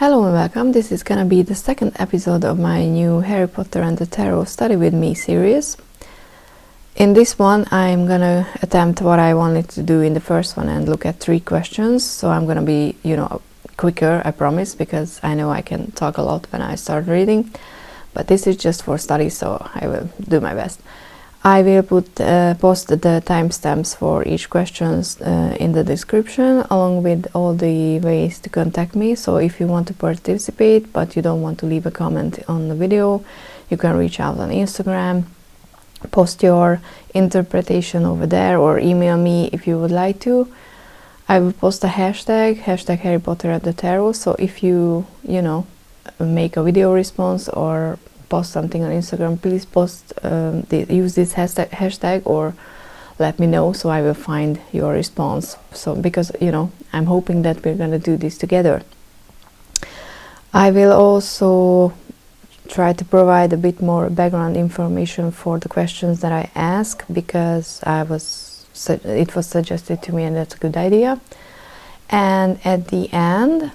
Hello and welcome. This is gonna be the second episode of my new Harry Potter and the Tarot Study With Me series. In this one, I'm gonna attempt what I wanted to do in the first one and look at 3 questions. So I'm gonna be, quicker, I promise, because I know I can talk a lot when I start reading. But this is just for study, so I will do my best. I will post the timestamps for each questions in the description, along with all the ways to contact me. So if you want to participate but you don't want to leave a comment on the video, you can reach out on Instagram, post your interpretation over there, or email me if you would like to. I will post a hashtag harrypotterandthetarot. So if you make a video response or post something on Instagram, please use this hashtag or let me know, so I will find your response. So because I'm hoping that we're gonna do this together. I will also try to provide a bit more background information for the questions that I ask, because it was suggested to me, and that's a good idea. And at the end,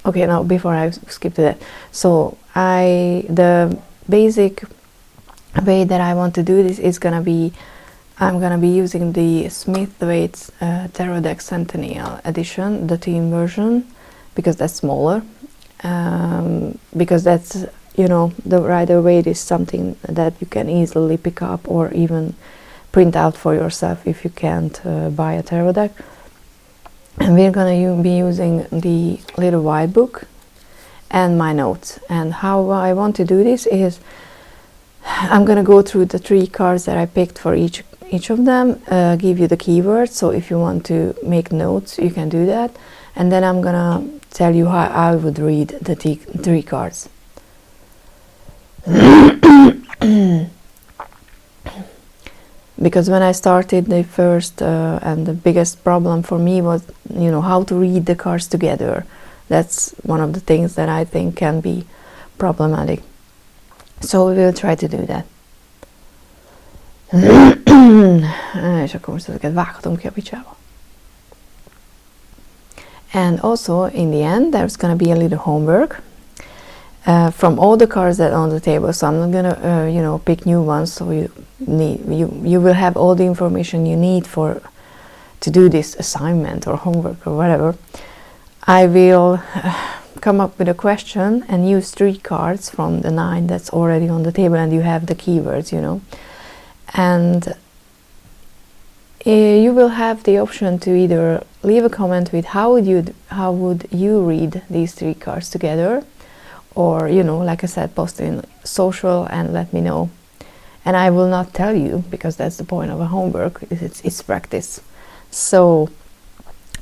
okay, now before I skip to that, so the basic way that I want to do this is I'm gonna be using the Smith-Waite Tarot Deck Centennial edition, the teen version, because that's smaller. Because that's the Rider-Waite is something that you can easily pick up or even print out for yourself if you can't buy a tarot deck. And we're gonna be using the little white book and my notes. And how I want to do this is I'm gonna go through the 3 cards that I picked for each of them, give you the keywords, so if you want to make notes you can do that, and then I'm gonna tell you how I would read the 3 cards. Because when I started, the first and the biggest problem for me was how to read the cards together. That's one of the things that I think can be problematic. So we will try to do that. És akkor most ezeket vághatom ki a picsába. And also in the end there's gonna be a little homework from all the cards that are on the table. So I'm not gonna pick new ones, so you will have all the information you need to do this assignment or homework or whatever. I will come up with a question and use 3 cards from the 9 that's already on the table, and you have the keywords, and you will have the option to either leave a comment with how would you read these 3 cards together, or like I said, post in social and let me know. And I will not tell you, because that's the point of a homework. It's practice. So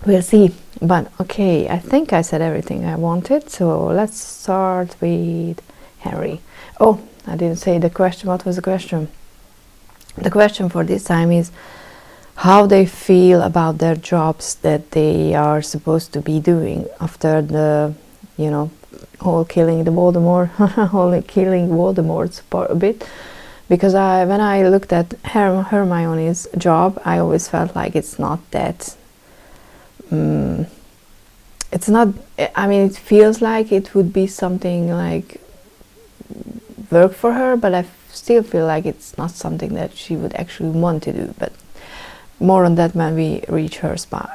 we'll see. But okay, I think I said everything I wanted, so let's start with Harry. Oh, I didn't say the question. What was the question? The question for this time is how they feel about their jobs that they are supposed to be doing after the whole killing Voldemort's part a bit. Because when I looked at Hermione's job, I always felt like it's not that it's not, it feels like it would be something like work for her, but I still feel like it's not something that she would actually want to do. But more on that when we reach her pile.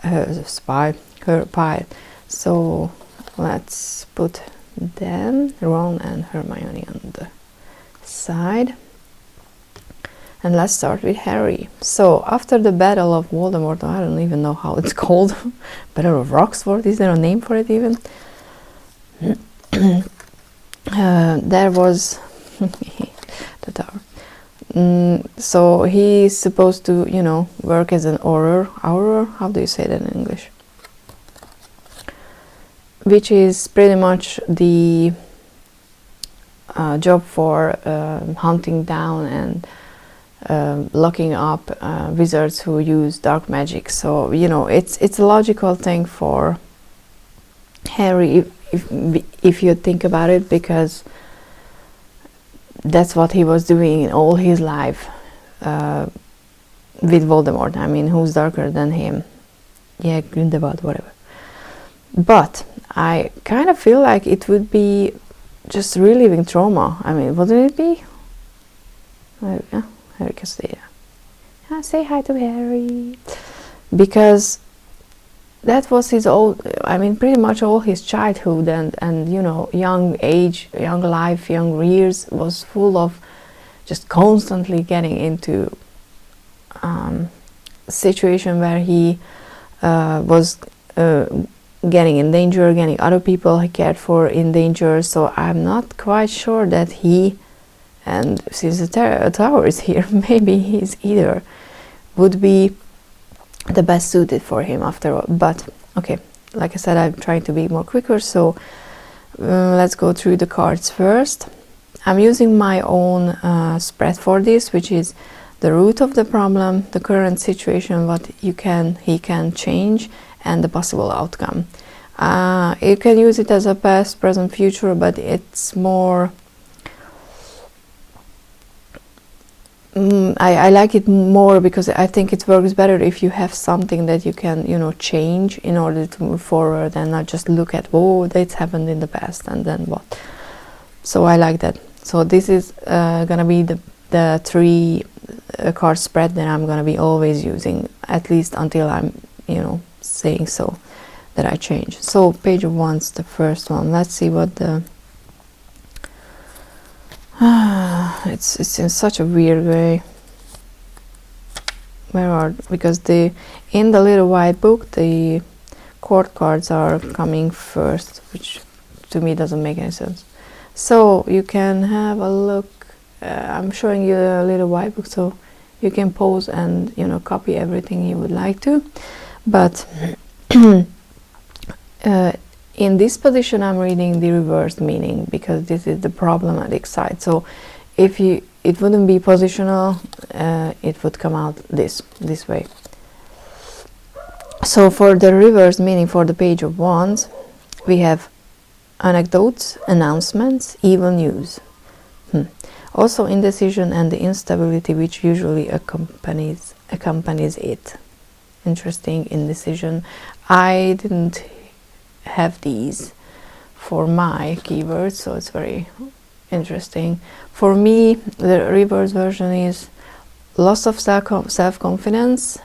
So let's put them, Ron and Hermione, on the side. And let's start with Harry. So after the Battle of Voldemort, I don't even know how it's called, Battle of Roxford, is there a name for it even? There was the tower. So he's supposed to, work as an auror. How do you say that in English? Which is pretty much the job for hunting down and locking up wizards who use dark magic. So it's a logical thing for Harry if you think about it, because that's what he was doing in all his life with Voldemort. Who's darker than him? Yeah, Grindelwald, whatever. But I kind of feel like it would be just reliving trauma. I mean, wouldn't it be? Yeah, Harry can stay there. Say hi to Harry. Because that was his pretty much all his childhood and you know, young age, young life, young years was full of just constantly getting into a situation where he was getting in danger, getting other people he cared for in danger. So I'm not quite sure that he, and since the tower is here, maybe he's either would be the best suited for him after all. But okay, like I said, I'm trying to be more quicker, so let's go through the cards first. I'm using my own spread for this, which is the root of the problem, the current situation, what he can change, and the possible outcome. You can use it as a past, present, future, but it's more I like it more because I think it works better if you have something that you can, you know, change in order to move forward and not just look at, oh, that's happened in the past and then what. So I like that. So this is gonna be the 3 card spread that I'm gonna be always using, at least until I'm, you know, saying so that I change. So Page of Wands, the first one. Let's see what the it's in such a weird way. Because in the little white book the court cards are coming first, which to me doesn't make any sense. So you can have a look. I'm showing you a little white book, so you can pause and, you know, copy everything you would like to. But in this position I'm reading the reversed meaning because this is the problematic side. So if it wouldn't be positional, it would come out this way. So for the reverse meaning, for the Page of Wands, we have anecdotes, announcements, evil news. Also indecision and the instability which usually accompanies it. Interesting, indecision. I didn't have these for my keywords, so it's very interesting. For me, the reverse version is loss of self-confidence,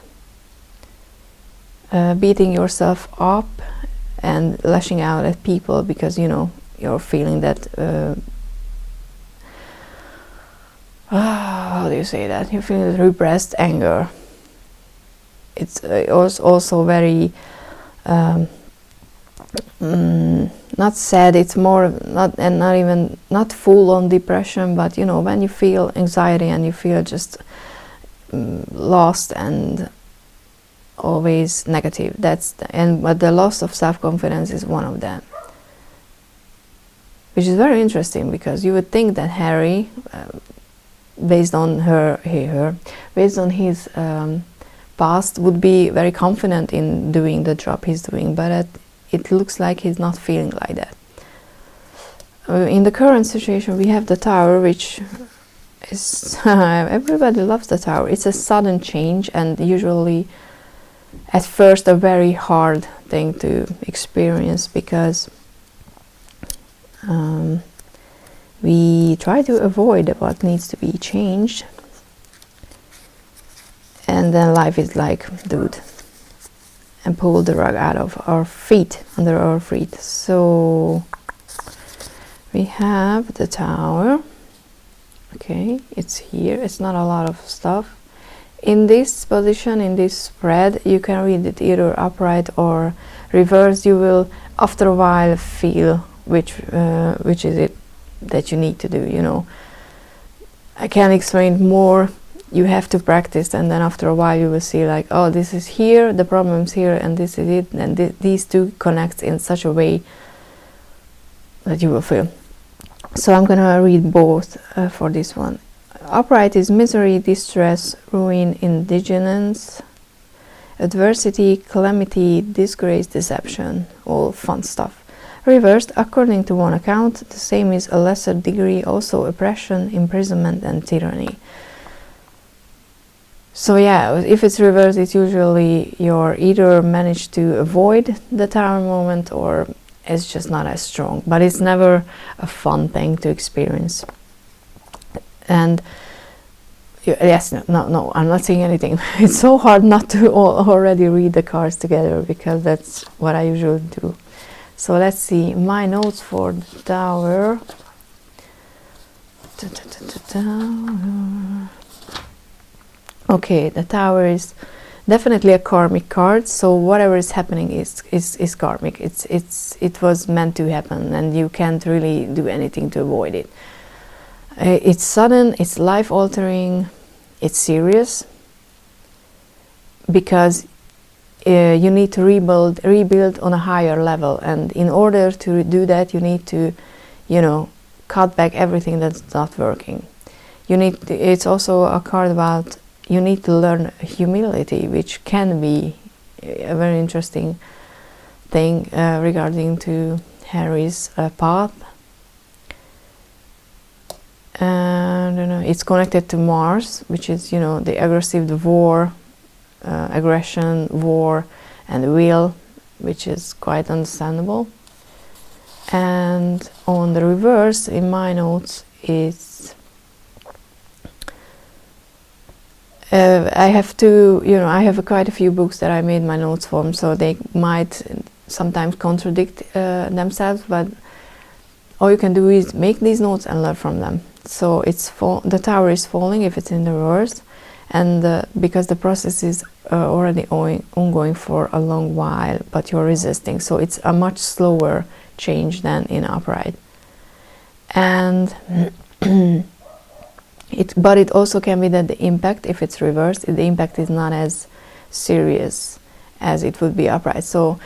beating yourself up and lashing out at people because, you know, you're feeling that how do you say that? You're feeling that repressed anger. It's also very not sad, it's more not full on depression, but, you know, when you feel anxiety and you feel just lost and always negative, but the loss of self-confidence is one of them, which is very interesting because you would think that Harry, based on his past, would be very confident in doing the job he's doing, but it looks like he's not feeling like that. In the current situation we have the Tower, which is everybody loves the Tower. It's a sudden change and usually at first a very hard thing to experience because we try to avoid what needs to be changed, and then life is like, dude, and pull the rug out of our feet, under our feet. So we have the Tower. Okay, it's here. It's not a lot of stuff. In this position, in this spread, you can read it either upright or reversed. You will, after a while, feel which is it that you need to do, you know. I can explain more. You have to practice, and then after a while you will see like, oh, this is here, the problem's here, and this is it, and these two connect in such a way that you will feel. So I'm gonna read both for this one. Upright is misery, distress, ruin, indigence, adversity, calamity, disgrace, deception, all fun stuff. Reversed, according to one account, the same is a lesser degree, also oppression, imprisonment, and tyranny. So yeah, if it's reversed, it's usually you're either managed to avoid the Tower moment or it's just not as strong, but it's never a fun thing to experience. And yes, no, I'm not saying anything. It's so hard not to already read the cards together, because that's what I usually do. So let's see my notes for the Tower. Okay, the Tower is definitely a karmic card, so whatever is happening is karmic. It was meant to happen, and you can't really do anything to avoid it. It's sudden, it's life altering, it's serious, because you need to rebuild on a higher level, and in order to do that you need to, cut back everything that's not working. It's also a card about you need to learn humility, which can be a very interesting thing regarding to Harry's path. And it's connected to Mars, which is the aggressive, the war, aggression, war, and will, which is quite understandable. And on the reverse in my notes is I have quite a few books that I made my notes from, so they might sometimes contradict themselves, but all you can do is make these notes and learn from them. So the Tower is falling if it's in the reverse, and because the process is already ongoing for a long while, but you're resisting, so it's a much slower change than in upright. And but it also can be that the impact, if it's reversed, the impact is not as serious as it would be upright. So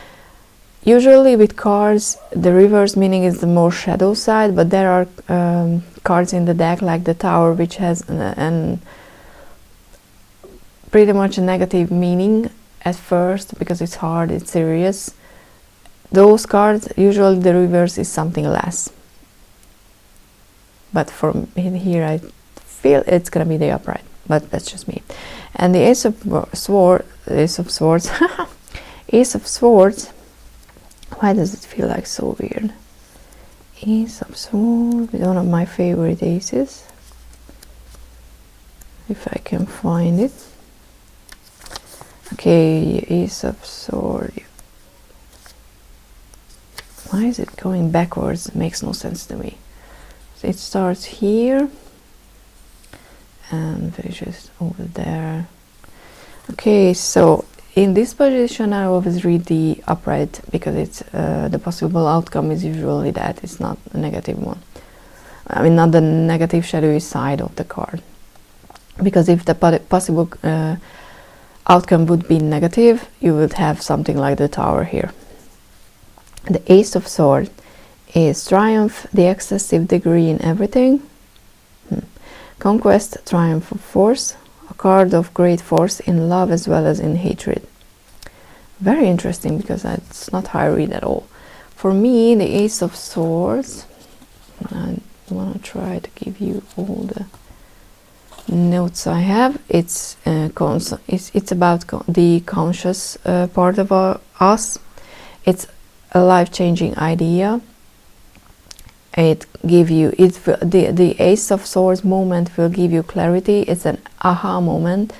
usually with cards, the reverse meaning is the more shadow side, but there are cards in the deck like the Tower, which has pretty much a negative meaning at first, because it's hard, it's serious. Those cards, usually the reverse is something less. But for here, I feel it's gonna be the upright, but that's just me. And the Ace of Swords, Ace of Swords, why does it feel like so weird? Ace of Swords, one of my favorite aces, if I can find it. Okay, Ace of Swords. Why is it going backwards? It makes no sense to me. So it starts here and finishes over there. Okay, so in this position I always read the upright, because it's the possible outcome is usually that it's not a negative one. I mean, not the negative shadowy side of the card, because if the possible outcome would be negative, you would have something like the Tower here. The Ace of Swords is triumph, the excessive degree in everything. Conquest, triumph of force, a card of great force in love as well as in hatred. Very interesting, because that's not how I read at all. For me, the Ace of Swords, I want to try to give you all the notes I have. It's about the conscious part of us. It's a life-changing idea. The Ace of Swords moment will give you clarity. It's an aha moment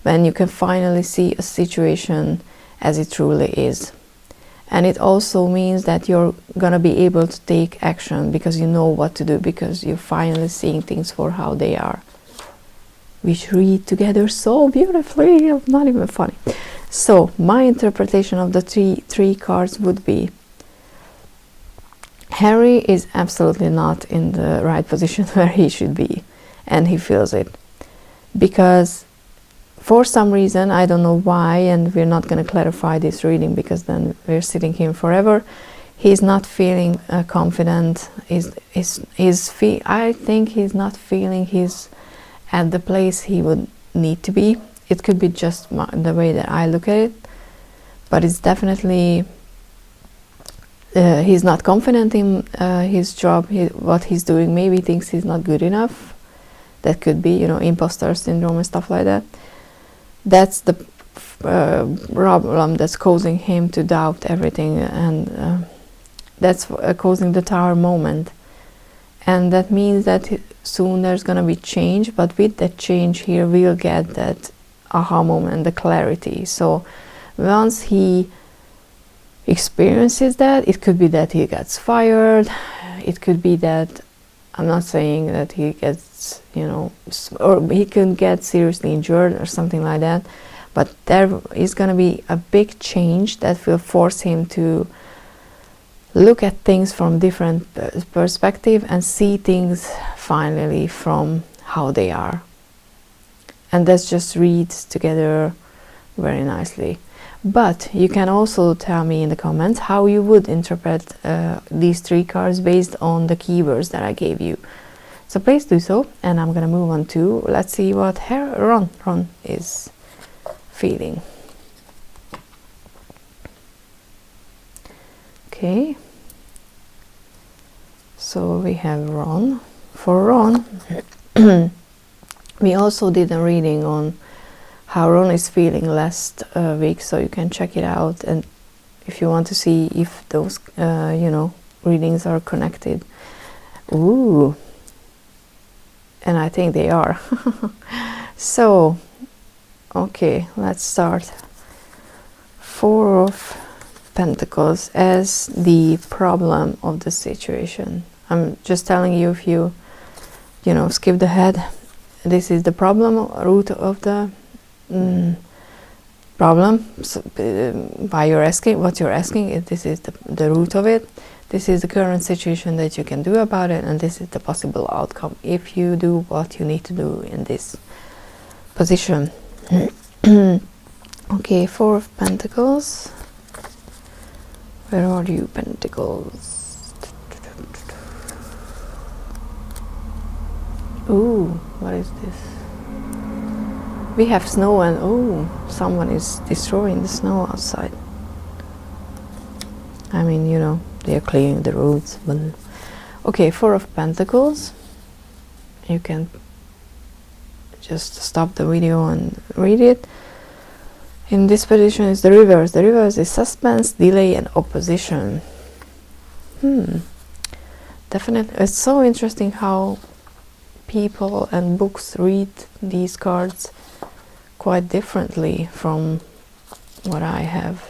when you can finally see a situation as it truly is. And it also means that you're gonna be able to take action, because you know what to do, because you're finally seeing things for how they are, which read together so beautifully. It's not even funny. So my interpretation of the three cards would be: Harry is absolutely not in the right position where he should be, and he feels it, because for some reason, I don't know why, and we're not going to clarify this reading, because then we're sitting here forever. He's not feeling confident. I think he's not feeling he's at the place he would need to be. It could be just the way that I look at it, but it's definitely he's not confident in his job, what he's doing. Maybe he thinks he's not good enough. That could be, imposter syndrome and stuff like that. That's the problem that's causing him to doubt everything, and that's causing the Tower moment. And that means that soon there's going to be change, but with that change here we'll get that aha moment, the clarity. So once he experiences that, it could be that he gets fired, it could be that, I'm not saying that he gets, you know, or he can get seriously injured or something like that, but there is going to be a big change that will force him to look at things from different perspective and see things finally from how they are. And that just reads together very nicely. But you can also tell me in the comments how you would interpret these 3 cards based on the keywords that I gave you. So please do so, and I'm gonna move on to, let's see what Ron is feeling. Okay, so we have Ron. For Ron, we also did a reading on how Ron is feeling last week, so you can check it out, and if you want to see if those you know, readings are connected. Ooh, and I think they are. So okay, let's start. 4 of Pentacles as the problem of the situation. I'm just telling you, if you know, skip ahead, this is the problem, root of the problem. So, why you're asking, what you're asking, if this is the root of it, this is the current situation that you can do about it, and this is the possible outcome if you do what you need to do in this position. Okay, 4 of Pentacles. Where are you, Pentacles? Ooh, what is this? We have snow, and oh, someone is destroying the snow outside. I mean, you know, they are clearing the roads. But okay, 4 of Pentacles. You can just stop the video and read it. In this position is the reverse. The reverse is suspense, delay, and opposition. Definitely, it's so interesting how people and books read these cards quite differently from what I have,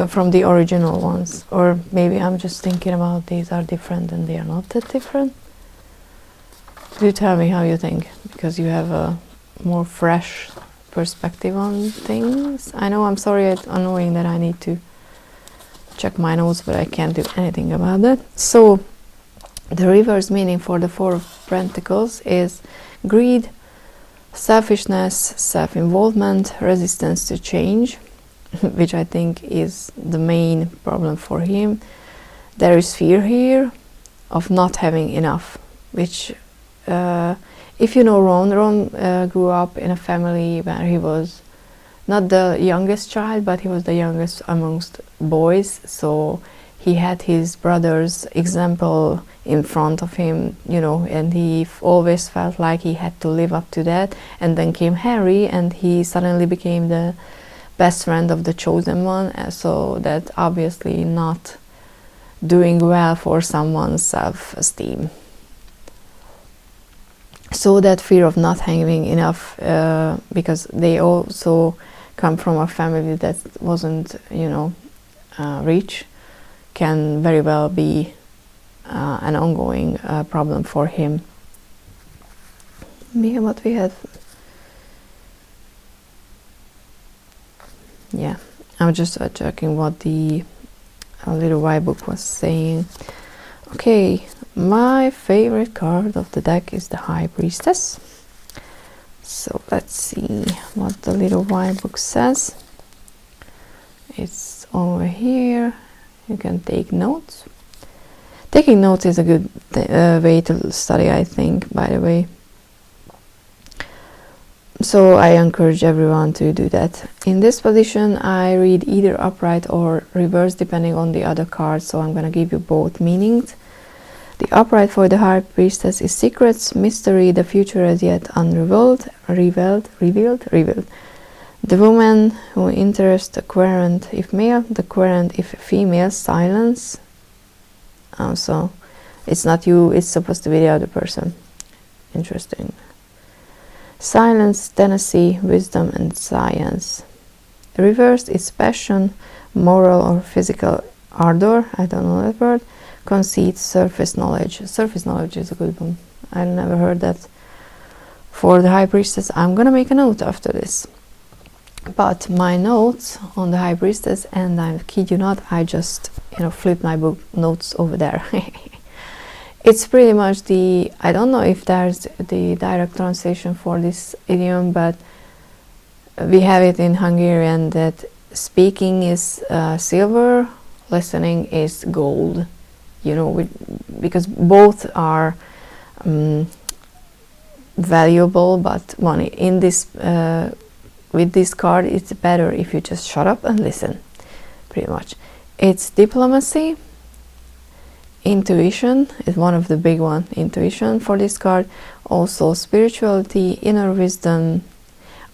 from the original ones. Or maybe I'm just thinking about these are different and they are not that different. Do tell me how you think, because you have a more fresh perspective on things. I know, I'm sorry, it's annoying that I need to check my notes, but I can't do anything about that. So the reverse meaning for the 4 of Pentacles is greed, selfishness, self-involvement, resistance to change, which I think is the main problem for him. There is fear here of not having enough, which if you know Ron grew up in a family where he was not the youngest child, but he was the youngest amongst boys, so he had his brother's example in front of him, you know, and he always felt like he had to live up to that. And then came Harry, and he suddenly became the best friend of the chosen one, so that obviously not doing well for someone's self-esteem. So that fear of not having enough, because they also come from a family that wasn't, you know, rich, can very well be an ongoing problem for him. What we had. Yeah, I'm just checking what the little white book was saying. Okay, my favorite card of the deck is the High Priestess. So let's see what the little white book says. It's over here. You can take notes. Taking notes is a good way to study, I think, by the way. So I encourage everyone to do that. In this position, I read either upright or reverse depending on the other card, so I'm going to give you both meanings. The upright for the High Priestess is secrets, mystery, the future as yet unrevealed, revealed. The woman who interests the querent if male, the querent if female, silence. So it's not you, it's supposed to be the other person. Interesting. Silence, tenacity, wisdom, and science. Reversed is passion, moral or physical ardor, I don't know that word. Conceit, surface knowledge. Surface knowledge is a good one. I never heard that. For the High Priestess, I'm gonna make a note after this. But my notes on the High Priestess, and I kid you not, I just flipped my book notes over there. It's pretty much the, I don't know if there's the direct translation for this idiom, but we have it in Hungarian that speaking is silver, listening is gold. Because both are valuable, but money in this with this card, it's better if you just shut up and listen, pretty much. It's diplomacy, intuition is one of the big one, intuition for this card. Also spirituality, inner wisdom,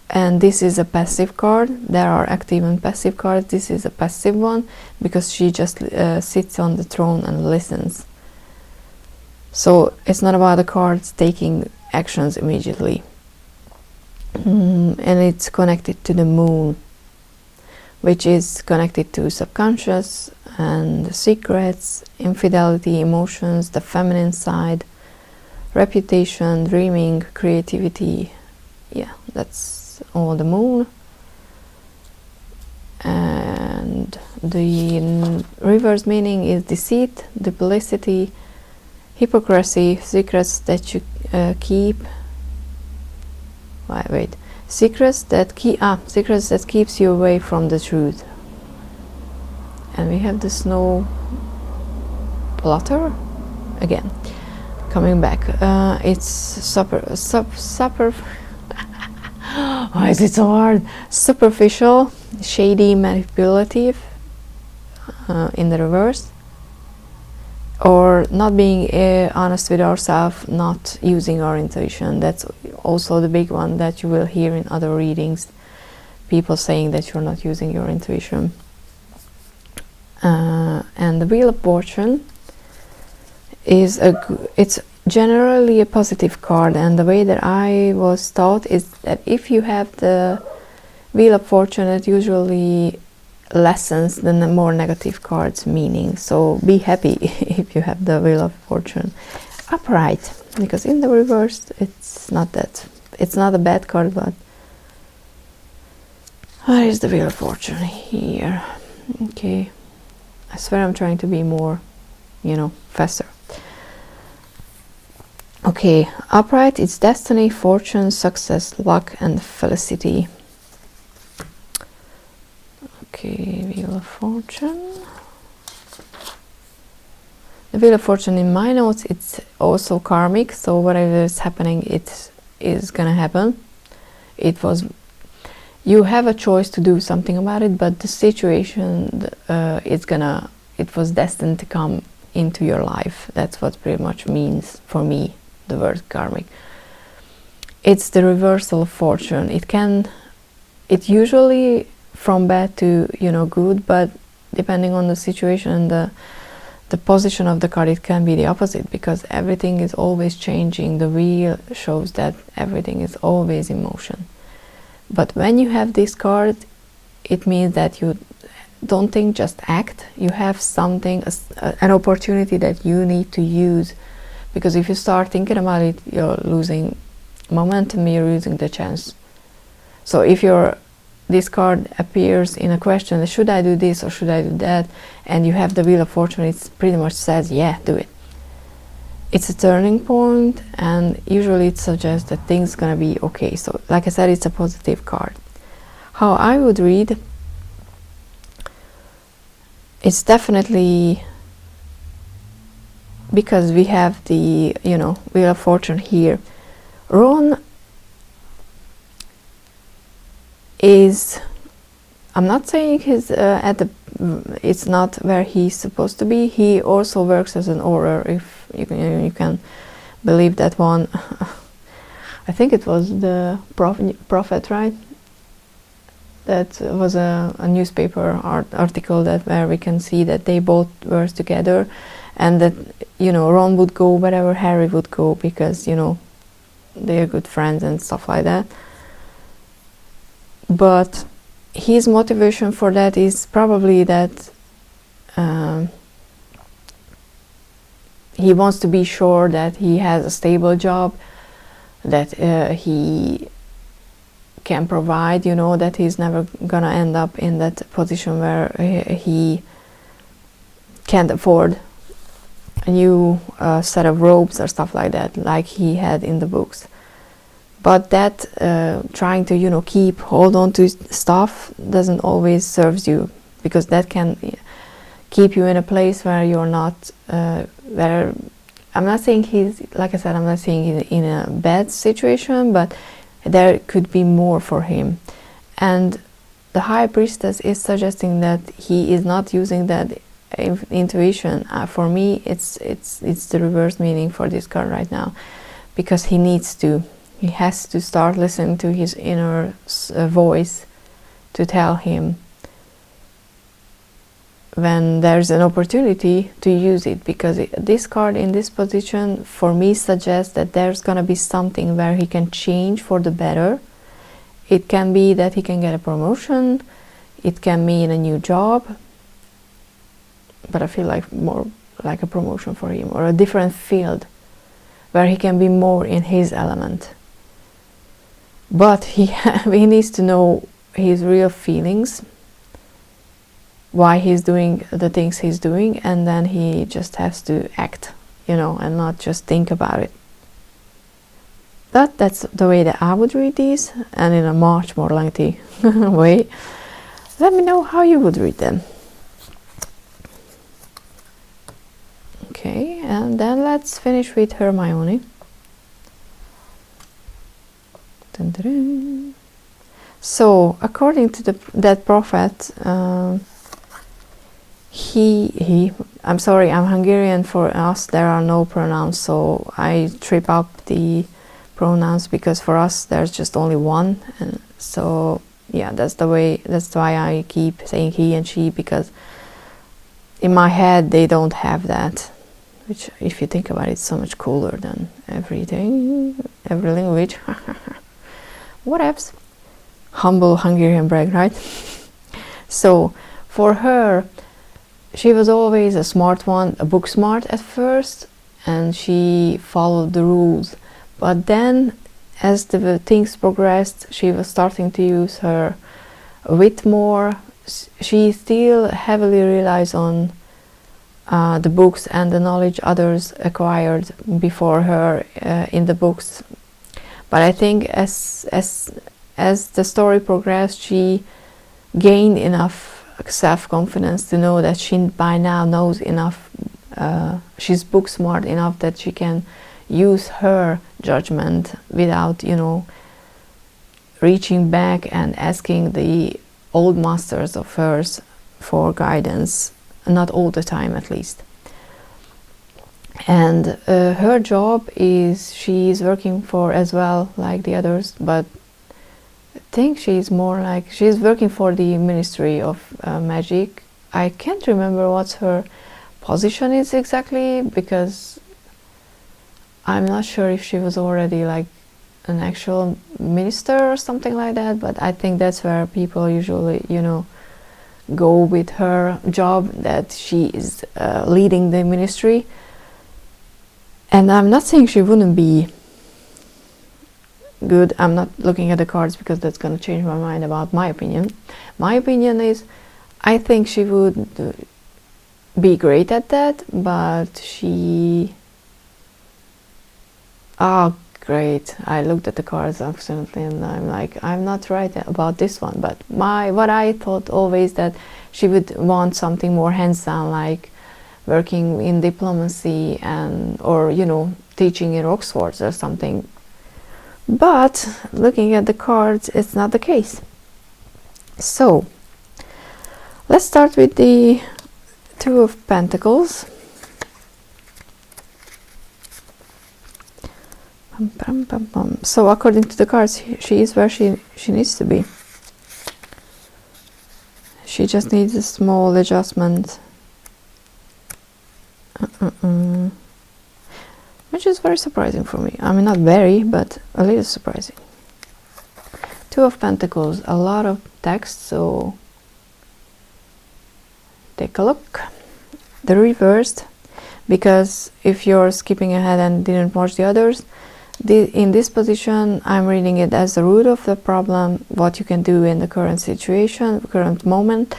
and this is a passive card. There are active and passive cards. This is a passive one because she just sits on the throne and listens. So it's not about the cards taking actions immediately. And it's connected to the moon, which is connected to subconscious and secrets, infidelity, emotions, the feminine side, reputation, dreaming, creativity. Yeah, that's all the moon. And the reverse meaning is deceit, duplicity, hypocrisy, secrets that you keep. Wait. Secrets that keeps you away from the truth. And we have the snow plotter again. Coming back. It's supper. Why is it so hard? Superficial, shady, manipulative. In the reverse. Or not being honest with ourselves, not using our intuition. That's also the big one that you will hear in other readings. People saying that you're not using your intuition. And the Wheel of Fortune is it's generally a positive card, and the way that I was taught is that if you have the Wheel of Fortune, it usually lessens the more negative cards meaning. So be happy if you have the Wheel of Fortune upright, because in the reverse it's not a bad card. But where is the Wheel of Fortune? Here. Okay, I swear I'm trying to be more faster. Okay, upright, it's destiny, fortune, success, luck, and felicity. Okay, Wheel of Fortune. The Wheel of Fortune in my notes, it's also karmic, so whatever is happening, it is gonna happen. You have a choice to do something about it, but the situation, it was destined to come into your life. That's what pretty much means for me, the word karmic. It's the reversal of fortune. It usually from bad to good, but depending on the situation and the position of the card, it can be the opposite, because everything is always changing. The wheel shows that everything is always in motion. But when you have this card, it means that you don't think, just act. You have something, an opportunity that you need to use, because if you start thinking about it, you're losing momentum, you're losing the chance. So if this card appears in a question, should I do this or should I do that, and you have the Wheel of Fortune, it pretty much says, yeah, do it. It's a turning point, and usually it suggests that things gonna be okay. So like I said, it's a positive card. How I would read, it's definitely, because we have the Wheel of Fortune here. Ron is, I'm not saying he's it's not where he's supposed to be. He also works as an auror, if you can believe that one. I think it was the prophet, right? That was a newspaper article where we can see that they both were together, and that, you know, Ron would go wherever Harry would go because, you know, they're good friends and stuff like that. But his motivation for that is probably that he wants to be sure that he has a stable job, that he can provide, you know, that he's never gonna end up in that position where he can't afford a new set of robes or stuff like that, like he had in the books. But that trying to, you know, hold on to stuff doesn't always serves you, because that can keep you in a place where you're not where I'm not saying he's, like I said, I'm not saying he's in a bad situation, but there could be more for him. And the High Priestess is suggesting that he is not using that intuition. For me, it's the reverse meaning for this card right now, because he needs to. He has to start listening to his inner voice to tell him when there's an opportunity to use it, because this card in this position for me suggests that there's gonna be something where he can change for the better. It can be that he can get a promotion, it can mean a new job, but I feel like more like a promotion for him, or a different field where he can be more in his element. But he needs to know his real feelings, why he's doing the things he's doing, and then he just has to act, you know, and not just think about it. But that's the way that I would read these, and in a much more lengthy way. Let me know how you would read them. Okay, and then let's finish with Hermione. Dun, dun, dun. So, according to that prophet, I'm sorry, I'm Hungarian. For us there are no pronouns, so I trip up the pronouns, because for us there's just only one, and so yeah, that's why I keep saying he and she, because in my head they don't have that, which, if you think about it, is so much cooler than everything, every language. Whatevs. Humble Hungarian brag, right? So for her, she was always a smart one, a book smart at first, and she followed the rules. But then, as the things progressed, she was starting to use her wit more. She still heavily relies on the books and the knowledge others acquired before her in the books. But I think as the story progressed, she gained enough self-confidence to know that she by now knows enough, she's book smart enough that she can use her judgment without, you know, reaching back and asking the old masters of hers for guidance, not all the time at least. And her job is, she is working for as well like the others, but I think she's more like, she's working for the Ministry of Magic. I can't remember what her position is exactly, because I'm not sure if she was already like an actual minister or something like that, but I think that's where people usually, you know, go with her job, that she is leading the ministry. And I'm not saying she wouldn't be good. I'm not looking at the cards because that's going to change my mind about my opinion. My opinion is, I think she would be great at that, but she... Oh, great. I looked at the cards accidentally and I'm like, I'm not right about this one. But what I thought always, that she would want something more hands-on, like working in diplomacy and, or, you know, teaching in Oxford or something. But looking at the cards, it's not the case. So let's start with the Two of Pentacles. So according to the cards, she is where she needs to be. She just needs a small adjustment. Which is very surprising for me. I mean, not very, but a little surprising. Two of Pentacles, a lot of text, so take a look. The reversed, because if you're skipping ahead and didn't watch the others, in this position I'm reading it as the root of the problem, what you can do in the current situation, current moment,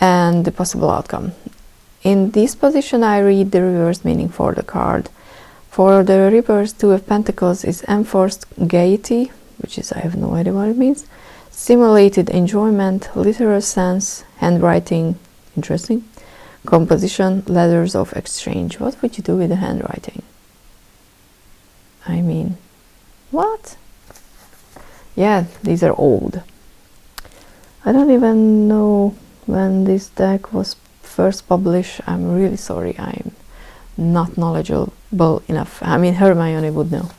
and the possible outcome. In this position I read the reverse meaning for the card. For the reverse, Two of Pentacles is enforced gaiety, which is, I have no idea what it means, simulated enjoyment, literal sense, handwriting, interesting, composition, letters of exchange. What would you do with the handwriting? I mean, what? Yeah, these are old. I don't even know when this deck was first published. I'm really sorry, I'm not knowledgeable enough. I mean, Hermione would know.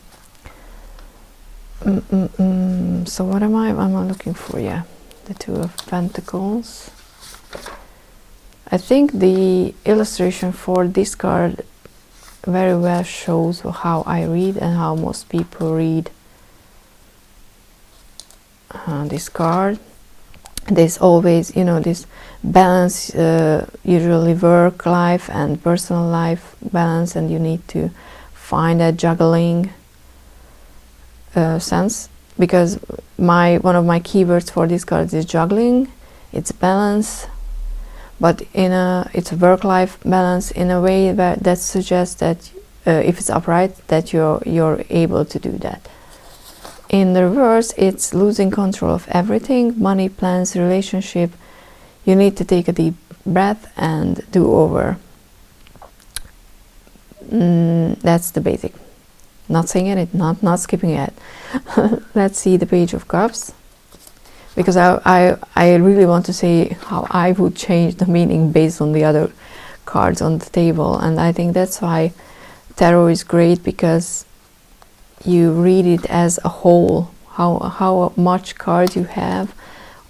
So what am I looking for? Yeah, the Two of Pentacles. I think the illustration for this card very well shows how I read and how most people read this card. There's always, you know, this balance, usually work life and personal life balance, and you need to find a juggling sense, because one of my keywords for this card is juggling. It's balance, but it's a work-life balance in a way that suggests that if it's upright, that you're able to do that. In the reverse, it's losing control of everything, money, plans, relationship. You need to take a deep breath and do over. That's the basic. Not saying it, not skipping it. Let's see the Page of Cups, because I really want to say how I would change the meaning based on the other cards on the table, and I think that's why tarot is great, because you read it as a whole. How much cards you have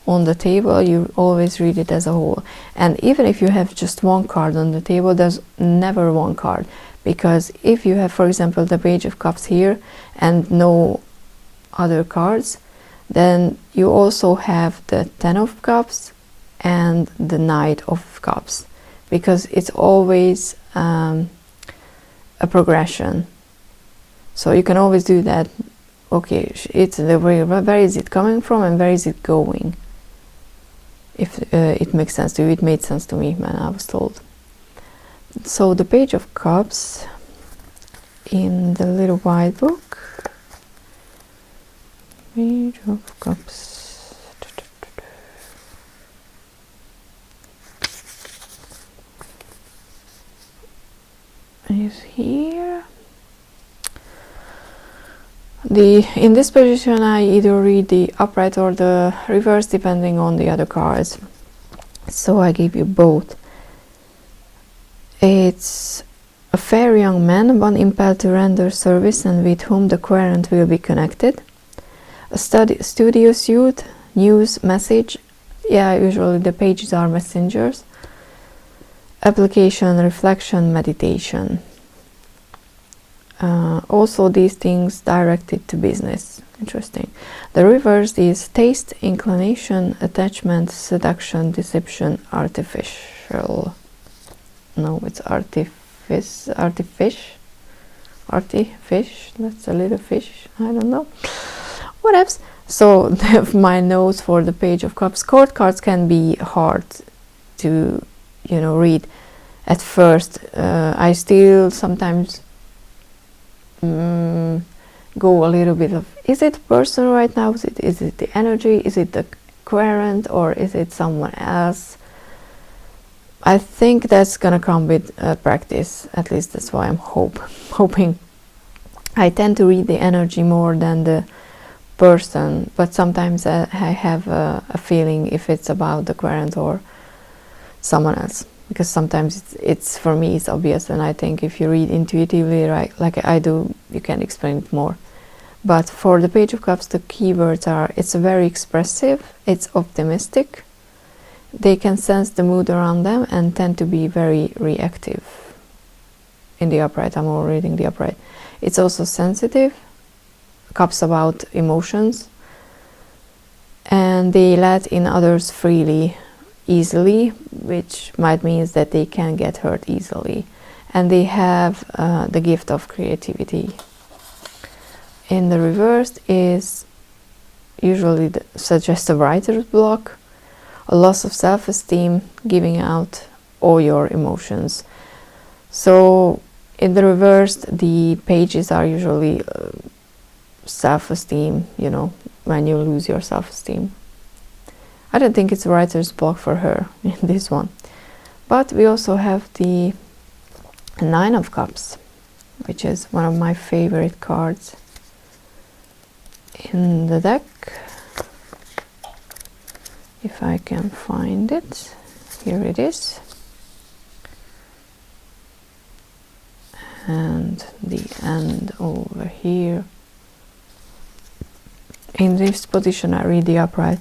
on the table, you always read it as a whole. And even if you have just one card on the table, there's never one card, because if you have, for example, the Page of Cups here and no other cards, then you also have the Ten of Cups and the Knight of Cups, because it's always a progression. So you can always do that. Okay, it's the way, where is it coming from and where is it going? If it makes sense to you. It made sense to me when I was told. So the Page of Cups in the little white book. Page of Cups. Is here. In this position I either read the upright or the reverse, depending on the other cards. So I give you both. It's a fair young man, one impelled to render service and with whom the querent will be connected. A studious youth, news, message. Yeah, usually the pages are messengers. Application, reflection, meditation. Also these things directed to business. Interesting. The reverse is taste, inclination, attachment, seduction, deception, artificial. No, it's artifice. That's a little fish. I don't know. What else? So my notes for the Page of Cups. Court cards can be hard to, read at first. I still sometimes go a little bit of, is it person right now? Is it the energy? Is it the querent, or is it someone else? I think that's gonna come with practice. At least that's why I'm hoping. I tend to read the energy more than the person, but sometimes I have a feeling if it's about the querent or someone else, because sometimes it's for me it's obvious, and I think if you read intuitively, right, like I do, you can explain it more. But for the Page of Cups, the keywords are: it's very expressive, it's optimistic, They can sense the mood around them and tend to be very reactive. In the upright, I'm all reading the upright. It's also sensitive, cups about emotions, and they let in others freely, easily, which might mean that they can get hurt easily. And they have the gift of creativity. In the reverse is usually suggests a writer's block, a loss of self-esteem, giving out all your emotions. So in the reverse, the pages are usually self-esteem, you know, when you lose your self-esteem. I don't think it's a writer's block for her in this one. But we also have the Nine of Cups, which is one of my favorite cards in the deck. If I can find it, here it is. And the end over here. In this position I read the upright.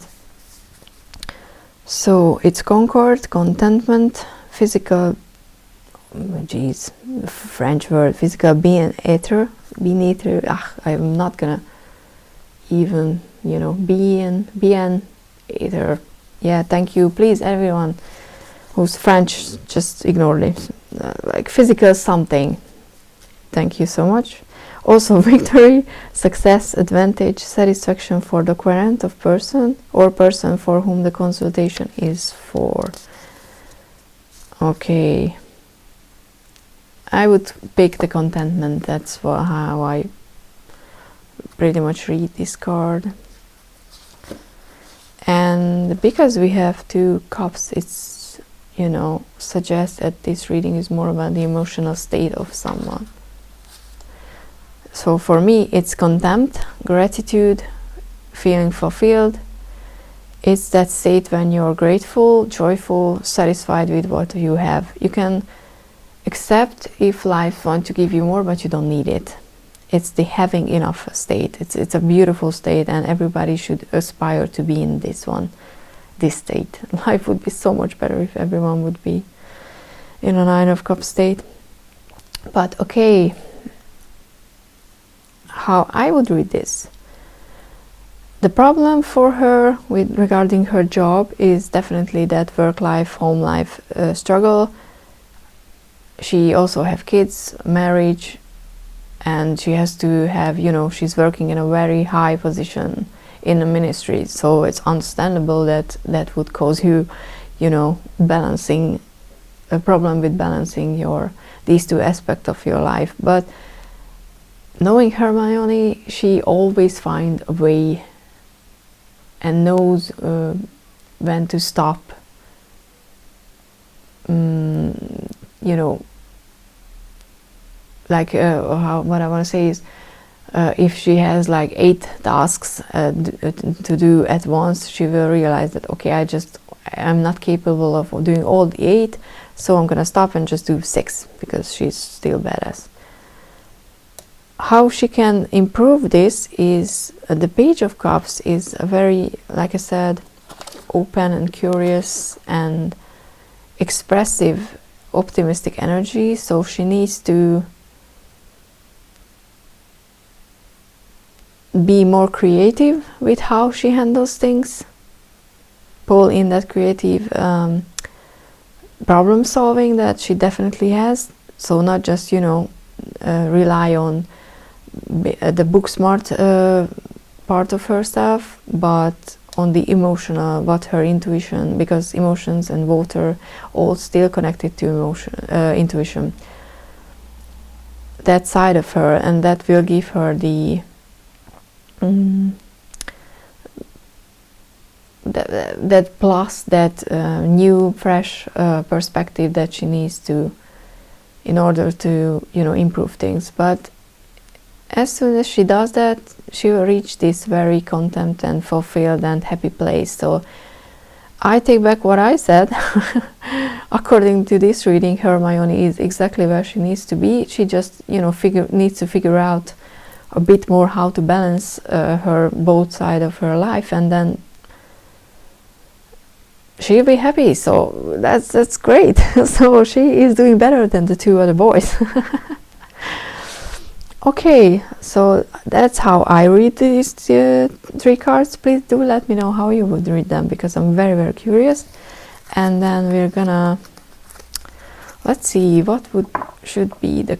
So it's concord, contentment, physical, French word, physical bien-être, I'm not gonna even, you know, bien-être. Yeah, thank you, please, everyone who's French, just ignore it. Like physical something. Thank you so much. Also victory, success, advantage, satisfaction for the querent of person or person for whom the consultation is for. Okay. I would pick the contentment. That's how I pretty much read this card. And because we have two cups, it's, you know, suggests that this reading is more about the emotional state of someone. So for me, it's contempt, gratitude, feeling fulfilled. It's that state when you're grateful, joyful, satisfied with what you have. You can accept if life wants to give you more, but you don't need it. It's the having enough state. It's a beautiful state, and everybody should aspire to be in this state. Life would be so much better if everyone would be in a Nine of Cups state. But okay, how I would read this. The problem for her regarding her job is definitely that work life, home life struggle. She also have kids, marriage, and she has to have, you know, she's working in a very high position in the ministry, so it's understandable that that would cause you, you know, balancing a problem with balancing these two aspects of your life. But knowing Hermione, she always finds a way and knows when to stop. You know, like what I want to say is, if she has like 8 tasks to do at once, she will realize that, okay, I'm not capable of doing all the 8, so I'm gonna stop and just do 6 because she's still badass. How she can improve this is the Page of Cups is a very, like I said, open and curious and expressive, optimistic energy. So she needs to be more creative with how she handles things, pull in that creative problem solving that she definitely has. So not just, you know, rely on the book smart part of herself, but on the emotional, what her intuition, because emotions and water all still connected to intuition, that side of her, and that will give her the that plus, that new fresh perspective that she needs to, in order to, you know, improve things. But as soon as she does that, she will reach this very content and fulfilled and happy place. So I take back what I said. According to this reading, Hermione is exactly where she needs to be. She just, you know, needs to figure out a bit more how to balance her both sides of her life, and then she'll be happy. So that's great. So she is doing better than the 2 other boys. Okay, so that's how I read these 3 cards. Please do let me know how you would read them, because I'm very, very curious. And then we're gonna, let's see what should be the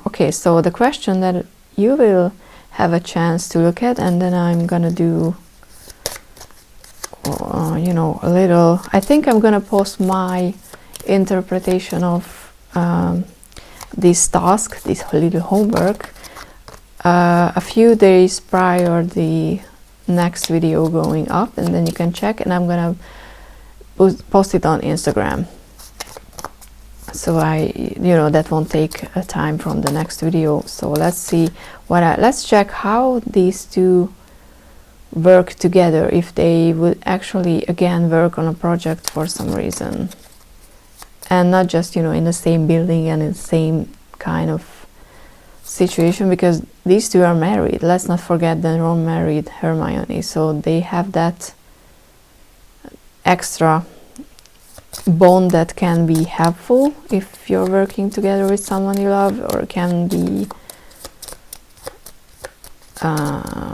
okay, so the question that you will have a chance to look at, and then I'm gonna do you know, a little, I think I'm gonna post my interpretation of this task, this little homework, a few days prior the next video going up, and then you can check, and I'm gonna post it on Instagram. So you know, that won't take a time from the next video. So let's see let's check how these 2 work together, if they would actually again work on a project for some reason, and not just, you know, in the same building and in the same kind of situation, because these 2 are married. Let's not forget that Ron married Hermione, so they have that extra bond that can be helpful if you're working together with someone you love, or can be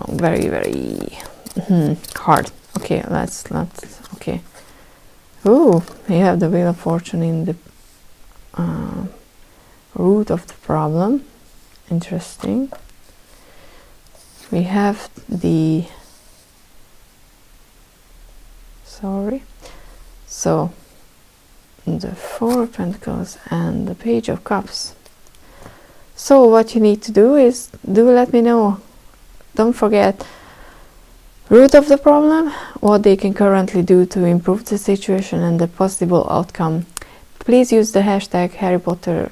very, very hard. Okay, let's okay. Ooh, we have the Wheel of Fortune in the root of the problem. Interesting. We have the so the 4 of Pentacles and the Page of Cups. So what you need to do is, do let me know. Don't forget, root of the problem, what they can currently do to improve the situation and the possible outcome. Please use the hashtag Harry Potter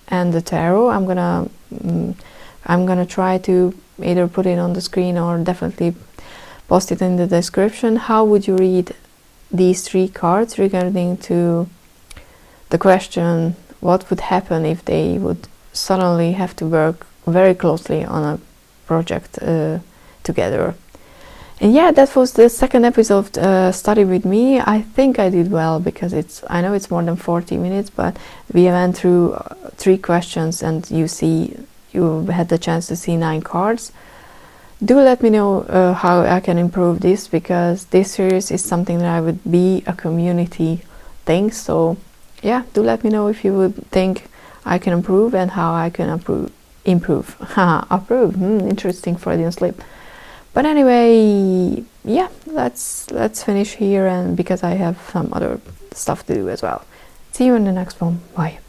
and the Tarot. I'm gonna try to either put it on the screen or definitely post it in the description. How would you read these 3 cards regarding to the question, what would happen if they would suddenly have to work very closely on a project together? And yeah, that was the 2nd episode of Study With Me. I think I did well, because I know it's more than 40 minutes, but we went through 3 questions, and you had the chance to see 9 cards. Do let me know how I can improve this, because this series is something that I would be a community thing. So yeah, do let me know if you would think I can improve, and how I can improve. Approve. Interesting Freudian slip. But anyway, yeah, let's finish here, and because I have some other stuff to do as well. See you in the next one. Bye.